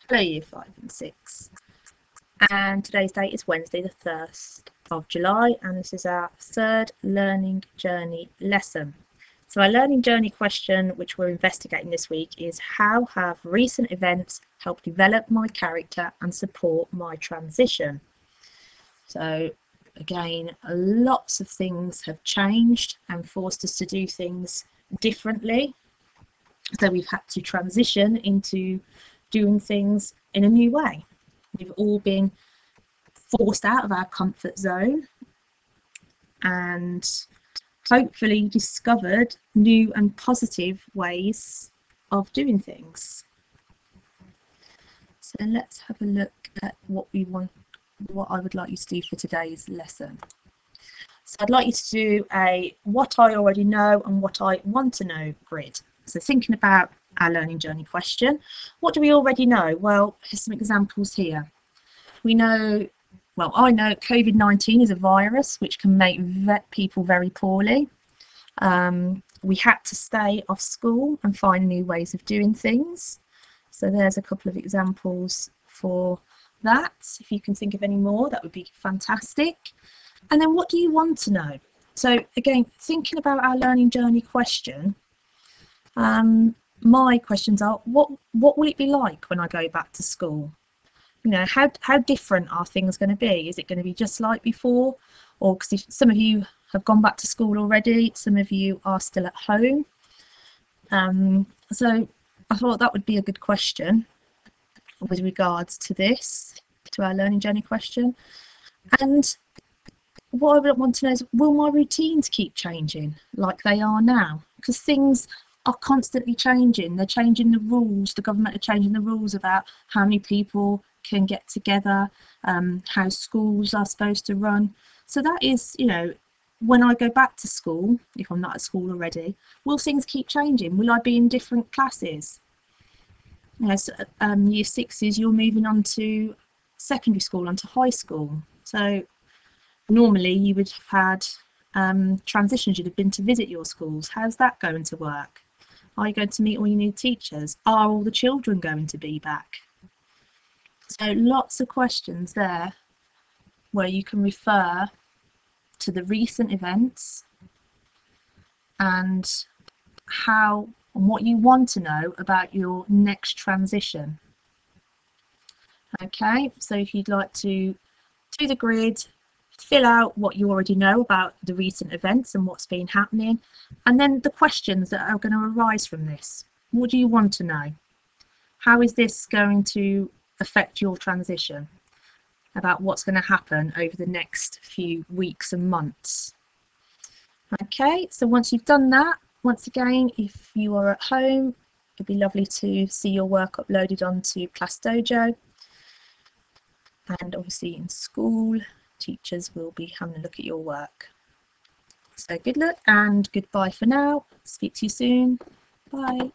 Hello Year 5 and 6, and today's date is Wednesday the 1st of July, and this is our third learning journey lesson. So our learning journey question which we're investigating this week is: how have recent events helped develop my character and support my transition? So again, lots of things have changed and forced us to do things differently. So we've had to transition into doing things in a new way. We've all been forced out of our comfort zone and hopefully discovered new and positive ways of doing things. So let's have a look at what I would like you to do for today's lesson. So I'd like you to do a what I already know and what I want to know grid. So thinking about our learning journey question, what do we already know? Well, here's some examples here. We know, well, I know COVID-19 is a virus which can make people very poorly. We had to stay off school and find new ways of doing things. So there's a couple of examples for that. If you can think of any more, that would be fantastic. And then what do you want to know? So again, thinking about our learning journey question, my questions are, what will it be like when I go back to school? You know, how different are things going to be? Is it going to be just like before? Or because some of you have gone back to school already, some of you are still at home. So I thought that would be a good question with regards to this, to our learning journey question. And what I would want to know is, will my routines keep changing like they are now? Because things are constantly changing. They're changing the rules. The government are changing the rules about how many people can get together, how schools are supposed to run. So that is, you know, when I go back to school, if I'm not at school already, will things keep changing? Will I be in different classes? You know, so, year sixes, you're moving on to secondary school, onto high school. So normally you would have had transitions. You'd have been to visit your schools. How's that going to work? Are you going to meet all your new teachers? Are all the children going to be back? So lots of questions there where you can refer to the recent events and how and what you want to know about your next transition. Okay, so if you'd like to do the grid, fill out what you already know about the recent events and what's been happening, and then the questions that are going to arise from this. What do you want to know? How is this going to affect your transition? About what's going to happen over the next few weeks and months. Okay, so once you've done that, once again, if you are at home, it'd be lovely to see your work uploaded onto Class Dojo. And obviously in school, teachers will be having a look at your work. So good luck and goodbye for now. Speak to you soon. Bye.